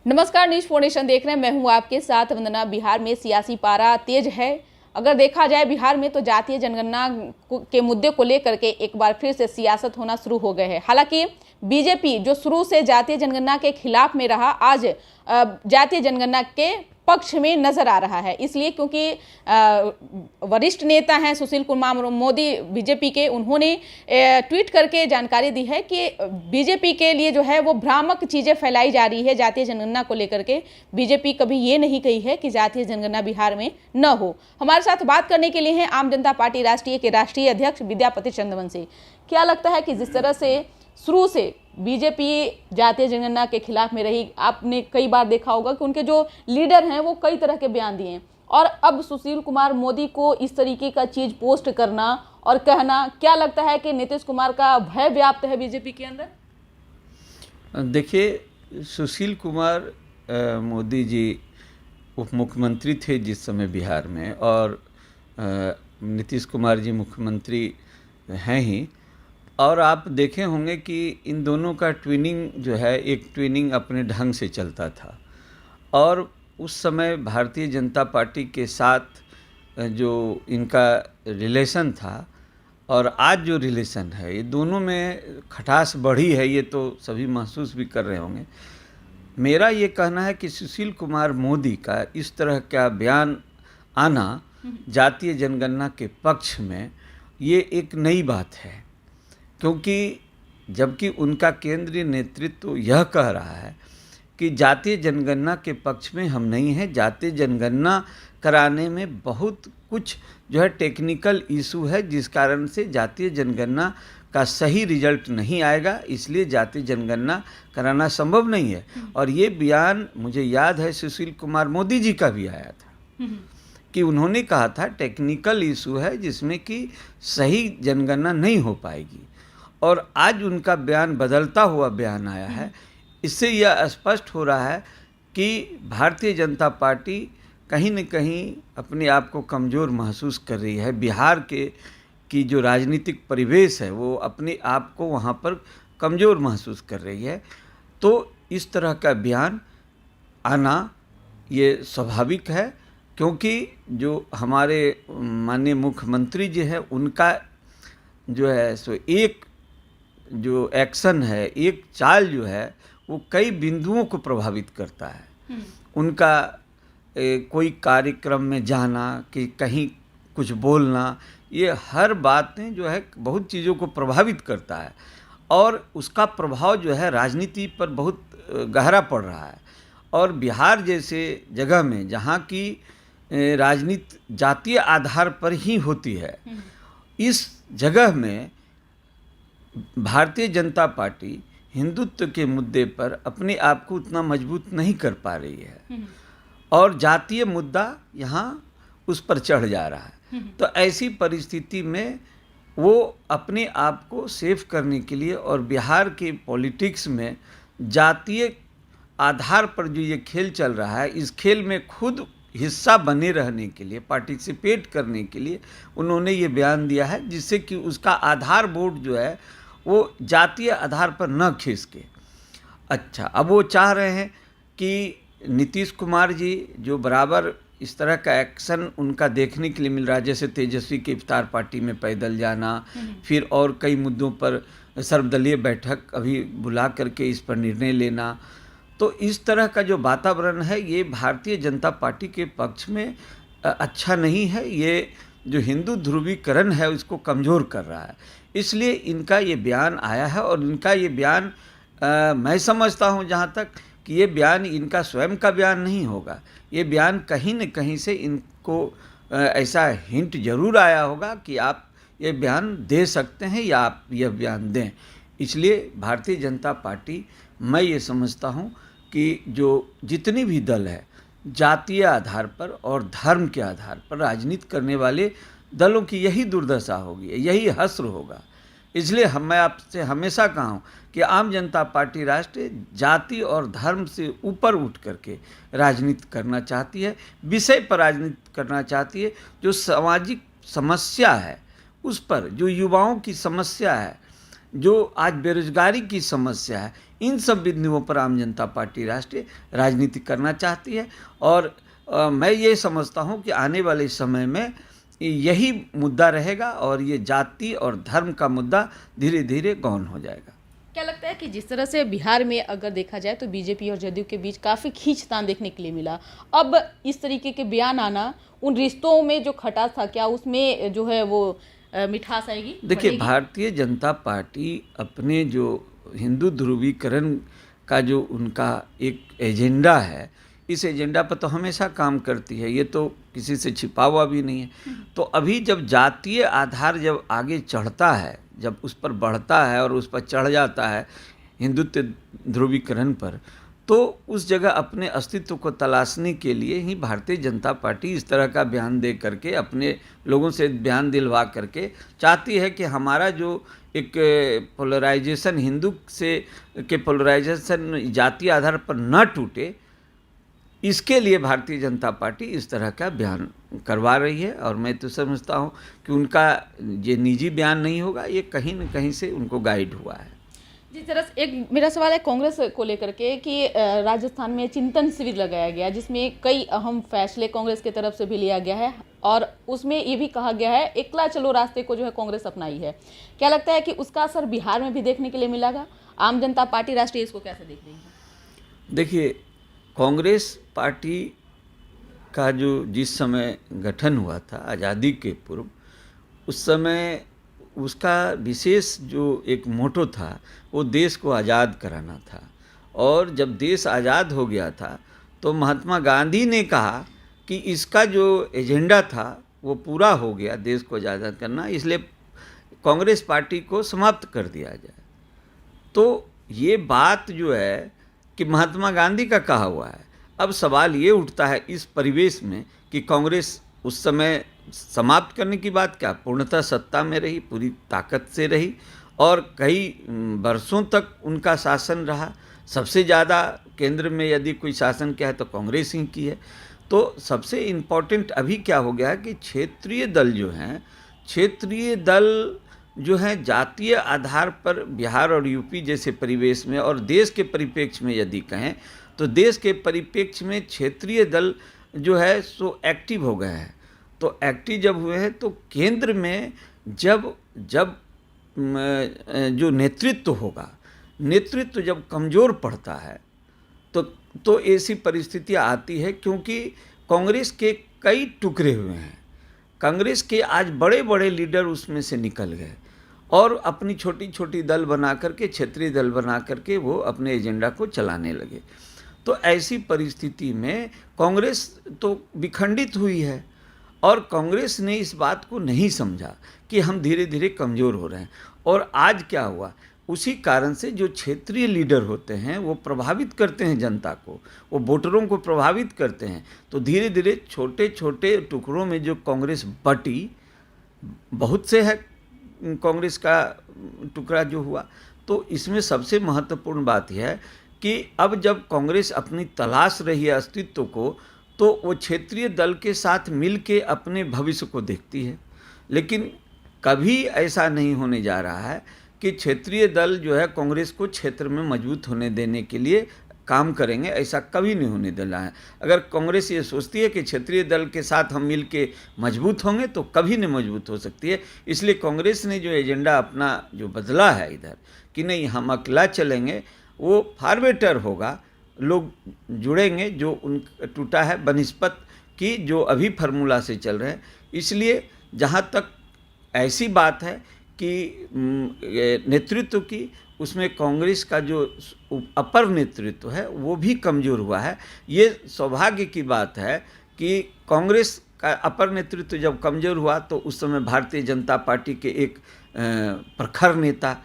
नमस्कार, news phonation देख रहे हैं। मैं हूं आपके साथ वंदना। बिहार में सियासी पारा तेज है। अगर देखा जाए बिहार में तो जातीय जनगणना के मुद्दे को लेकर के एक बार फिर से सियासत होना शुरू हो गए है। हालांकि बीजेपी जो शुरू से जातीय जनगणना के खिलाफ में रहा, आज जातीय जनगणना के पक्ष में नजर आ रहा है। इसलिए क्योंकि वरिष्ठ नेता हैं सुशील कुमार मोदी बीजेपी के, उन्होंने ट्वीट करके जानकारी दी है कि बीजेपी के लिए जो है वो भ्रामक चीज़ें फैलाई जा रही है जातीय जनगणना को लेकर के। बीजेपी कभी ये नहीं कही है कि जातीय जनगणना बिहार में न हो। हमारे साथ बात करने के लिए हैं आम जनता पार्टी राष्ट्रीय के राष्ट्रीय अध्यक्ष विद्यापति चंद्रवंशी। क्या लगता है कि जिस तरह से शुरू से बीजेपी जातीय जनगणना के खिलाफ में रही, आपने कई बार देखा होगा कि उनके जो लीडर हैं वो कई तरह के बयान दिए हैं, और अब सुशील कुमार मोदी को इस तरीके का चीज पोस्ट करना और कहना, क्या लगता है कि नीतीश कुमार का भय व्याप्त है बीजेपी के अंदर? देखिए, सुशील कुमार मोदी जी उप मुख्यमंत्री थे जिस समय बिहार में, और नीतीश कुमार जी मुख्यमंत्री हैं ही। और आप देखे होंगे कि इन दोनों का ट्विनिंग जो है, एक ट्विनिंग अपने ढंग से चलता था। और उस समय भारतीय जनता पार्टी के साथ जो इनका रिलेशन था और आज जो रिलेशन है, ये दोनों में खटास बढ़ी है, ये तो सभी महसूस भी कर रहे होंगे। मेरा ये कहना है कि सुशील कुमार मोदी का इस तरह का बयान आना जातीय जनगणना के पक्ष में, ये एक नई बात है। क्योंकि जबकि उनका केंद्रीय नेतृत्व यह कह रहा है कि जातीय जनगणना के पक्ष में हम नहीं हैं, जातीय जनगणना कराने में बहुत कुछ जो है टेक्निकल इशू है, जिस कारण से जातीय जनगणना का सही रिजल्ट नहीं आएगा, इसलिए जातीय जनगणना कराना संभव नहीं है। और ये बयान मुझे याद है सुशील कुमार मोदी जी का भी आया था कि उन्होंने कहा था टेक्निकल इशू है जिसमें कि सही जनगणना नहीं हो पाएगी। और आज उनका बयान बदलता हुआ बयान आया है। इससे यह स्पष्ट हो रहा है कि भारतीय जनता पार्टी कहीं न कहीं अपने आप को कमज़ोर महसूस कर रही है। बिहार की जो राजनीतिक परिवेश है वो अपने आप को वहाँ पर कमज़ोर महसूस कर रही है। तो इस तरह का बयान आना ये स्वाभाविक है, क्योंकि जो हमारे माननीय मुख्यमंत्री जी हैं, उनका जो है सो एक जो एक्शन है, एक चाल जो है, वो कई बिंदुओं को प्रभावित करता है। उनका कोई कार्यक्रम में जाना, कि कहीं कुछ बोलना, ये हर बातें जो है बहुत चीज़ों को प्रभावित करता है। और उसका प्रभाव जो है राजनीति पर बहुत गहरा पड़ रहा है। और बिहार जैसे जगह में जहाँ की राजनीति जातीय आधार पर ही होती है, इस जगह में भारतीय जनता पार्टी हिंदुत्व के मुद्दे पर अपने आप को उतना मजबूत नहीं कर पा रही है, और जातीय मुद्दा यहाँ उस पर चढ़ जा रहा है। तो ऐसी परिस्थिति में वो अपने आप को सेफ करने के लिए और बिहार के पॉलिटिक्स में जातीय आधार पर जो ये खेल चल रहा है, इस खेल में खुद हिस्सा बने रहने के लिए, पार्टिसिपेट करने के लिए उन्होंने ये बयान दिया है, जिससे कि उसका आधार बोर्ड जो है वो जातीय आधार पर न खींच के। अच्छा, अब वो चाह रहे हैं कि नीतीश कुमार जी जो बराबर इस तरह का एक्शन उनका देखने के लिए मिल रहा है, जैसे तेजस्वी के इफ्तार पार्टी में पैदल जाना, फिर और कई मुद्दों पर सर्वदलीय बैठक अभी बुला करके इस पर निर्णय लेना, तो इस तरह का जो वातावरण है ये भारतीय जनता पार्टी के पक्ष में अच्छा नहीं है। ये जो हिंदू ध्रुवीकरण है उसको कमज़ोर कर रहा है। इसलिए इनका ये बयान आया है। और इनका ये बयान मैं समझता हूँ जहाँ तक कि ये बयान इनका स्वयं का बयान नहीं होगा। ये बयान कहीं न कहीं से इनको ऐसा हिंट जरूर आया होगा कि आप ये बयान दे सकते हैं या आप यह बयान दें। इसलिए भारतीय जनता पार्टी, मैं ये समझता हूँ कि जो जितनी भी दल है, जातीय आधार पर और धर्म के आधार पर राजनीति करने वाले दलों की यही दुर्दशा होगी, यही हश्र होगा। इसलिए मैं आपसे हमेशा कहा हूँ कि आम जनता पार्टी राष्ट्र जाति और धर्म से ऊपर उठ करके राजनीति करना चाहती है, विषय पर राजनीति करना चाहती है। जो सामाजिक समस्या है उस पर, जो युवाओं की समस्या है, जो आज बेरोजगारी की समस्या है, इन सब बिंदुओं पर आम जनता पार्टी राष्ट्रीय राजनीति करना चाहती है। और मैं ये समझता हूँ कि आने वाले समय में यही मुद्दा रहेगा और ये जाति और धर्म का मुद्दा धीरे धीरे गौन हो जाएगा। क्या लगता है कि जिस तरह से बिहार में अगर देखा जाए तो बीजेपी और जदयू के बीच काफ़ी खींचतान देखने के लिए मिला, अब इस तरीके के बयान आना उन रिश्तों में जो खटास था, क्या उसमें जो है वो मिठास आएगी? देखिए, भारतीय जनता पार्टी अपने जो हिंदू ध्रुवीकरण का जो उनका एक एजेंडा है, इस एजेंडा पर तो हमेशा काम करती है, ये तो किसी से छिपा हुआ भी नहीं है। तो अभी जब जातीय आधार जब आगे चढ़ता है, जब उस पर बढ़ता है और उस पर चढ़ जाता है हिंदुत्व ध्रुवीकरण पर, तो उस जगह अपने अस्तित्व को तलाशने के लिए ही भारतीय जनता पार्टी इस तरह का बयान दे करके, अपने लोगों से बयान दिलवा करके चाहती है कि हमारा जो एक पोलराइजेशन हिंदू से के पोलराइजेशन जातीय आधार पर न टूटे, इसके लिए भारतीय जनता पार्टी इस तरह का बयान करवा रही है। और मैं तो समझता हूँ कि उनका ये निजी बयान नहीं होगा, ये कहीं न कहीं से उनको गाइड हुआ है। जिस तरह से एक मेरा सवाल है कांग्रेस को लेकर के कि राजस्थान में चिंतन शिविर लगाया गया जिसमें कई अहम फैसले कांग्रेस की तरफ से भी लिया गया है और उसमें ये भी कहा गया है एकला चलो रास्ते को जो है कांग्रेस अपनाई है। क्या लगता है कि उसका असर बिहार में भी देखने के लिए मिलेगा? आम जनता पार्टी राष्ट्रीय इसको कैसे देख रही है? देखिए, कांग्रेस पार्टी का जो जिस समय गठन हुआ था आज़ादी के पूर्व, उस समय उसका विशेष जो एक मोटो था वो देश को आज़ाद कराना था। और जब देश आज़ाद हो गया था तो महात्मा गांधी ने कहा कि इसका जो एजेंडा था वो पूरा हो गया, देश को आज़ाद करना, इसलिए कांग्रेस पार्टी को समाप्त कर दिया जाए। तो ये बात जो है कि महात्मा गांधी का कहा हुआ है। अब सवाल ये उठता है इस परिवेश में कि कांग्रेस उस समय समाप्त करने की बात क्या, पूर्णतः सत्ता में रही, पूरी ताकत से रही और कई वर्षों तक उनका शासन रहा। सबसे ज़्यादा केंद्र में यदि कोई शासन किया है तो कांग्रेस ही की है। तो सबसे इम्पोर्टेंट अभी क्या हो गया है कि क्षेत्रीय दल जो हैं, क्षेत्रीय दल जो है जातीय आधार पर बिहार और यूपी जैसे परिवेश में और देश के परिप्रेक्ष्य में यदि कहें तो देश के परिप्रेक्ष्य में क्षेत्रीय दल जो है सो एक्टिव हो गए हैं। तो एक्टिव जब हुए हैं तो केंद्र में जब जो नेतृत्व होगा, नेतृत्व जब कमज़ोर पड़ता है तो ऐसी परिस्थितियाँ आती है, क्योंकि कांग्रेस के कई टुकड़े हुए हैं। कांग्रेस के आज बड़े बड़े लीडर उसमें से निकल गए और अपनी छोटी छोटी दल बना करके, क्षेत्रीय दल बना करके वो अपने एजेंडा को चलाने लगे। तो ऐसी परिस्थिति में कांग्रेस तो विखंडित हुई है और कांग्रेस ने इस बात को नहीं समझा कि हम धीरे धीरे कमज़ोर हो रहे हैं। और आज क्या हुआ, उसी कारण से जो क्षेत्रीय लीडर होते हैं वो प्रभावित करते हैं जनता को, वो वोटरों को प्रभावित करते हैं। तो धीरे धीरे छोटे छोटे टुकड़ों में जो कांग्रेस बटी, बहुत से है कांग्रेस का टुकड़ा जो हुआ। तो इसमें सबसे महत्वपूर्ण बात यह है कि अब जब कांग्रेस अपनी तलाश रही है अस्तित्व को, तो वो क्षेत्रीय दल के साथ मिल के अपने भविष्य को देखती है। लेकिन कभी ऐसा नहीं होने जा रहा है कि क्षेत्रीय दल जो है कांग्रेस को क्षेत्र में मजबूत होने देने के लिए काम करेंगे, ऐसा कभी नहीं होने देना है। अगर कांग्रेस ये सोचती है कि क्षेत्रीय दल के साथ हम मिल के मजबूत होंगे तो कभी नहीं मजबूत हो सकती है। इसलिए कांग्रेस ने जो एजेंडा अपना जो बदला है इधर कि नहीं हम अकेला चलेंगे, वो फार बेटर होगा, लोग जुड़ेंगे जो उन टूटा है बनिस्पत की जो अभी फार्मूला से चल रहे हैं। इसलिए जहाँ तक ऐसी बात है कि नेतृत्व की, उसमें कांग्रेस का जो अपर नेतृत्व है वो भी कमज़ोर हुआ है। ये सौभाग्य की बात है कि कांग्रेस का अपर नेतृत्व जब कमज़ोर हुआ तो उस समय भारतीय जनता पार्टी के एक प्रखर नेता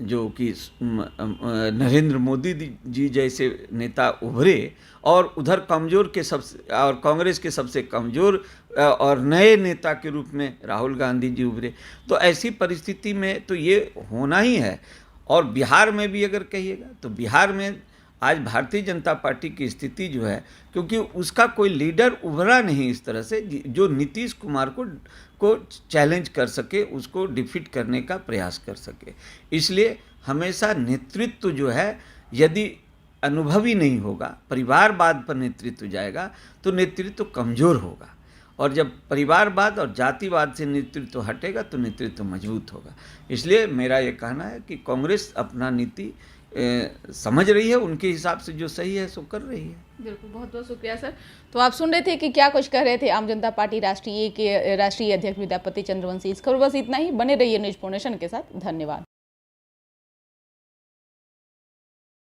जो कि नरेंद्र मोदी जी जैसे नेता उभरे और उधर कमज़ोर के सबसे और कांग्रेस के सबसे कमज़ोर और नए नेता के रूप में राहुल गांधी जी उभरे। तो ऐसी परिस्थिति में तो ये होना ही है। और बिहार में भी अगर कहिएगा तो बिहार में आज भारतीय जनता पार्टी की स्थिति जो है, क्योंकि उसका कोई लीडर उभरा नहीं इस तरह से जो नीतीश कुमार को चैलेंज कर सके, उसको डिफीट करने का प्रयास कर सके। इसलिए हमेशा नेतृत्व जो है यदि अनुभवी नहीं होगा, परिवारवाद पर नेतृत्व जाएगा तो नेतृत्व कमज़ोर होगा, और जब परिवारवाद और जातिवाद से नेतृत्व हटेगा तो नेतृत्व मजबूत होगा। इसलिए मेरा ये कहना है कि कांग्रेस अपना नीति समझ रही है, उनके हिसाब से जो सही है सो कर रही है। बिल्कुल, बहुत बहुत शुक्रिया सर। तो आप सुन रहे थे कि क्या कुछ कह रहे थे आम जनता पार्टी राष्ट्रीय के राष्ट्रीय अध्यक्ष विद्यापति चंद्रवंशी। इस खबर बस इतना ही। बने रहिए न्यूज़ फाउंडेशन के साथ। धन्यवाद।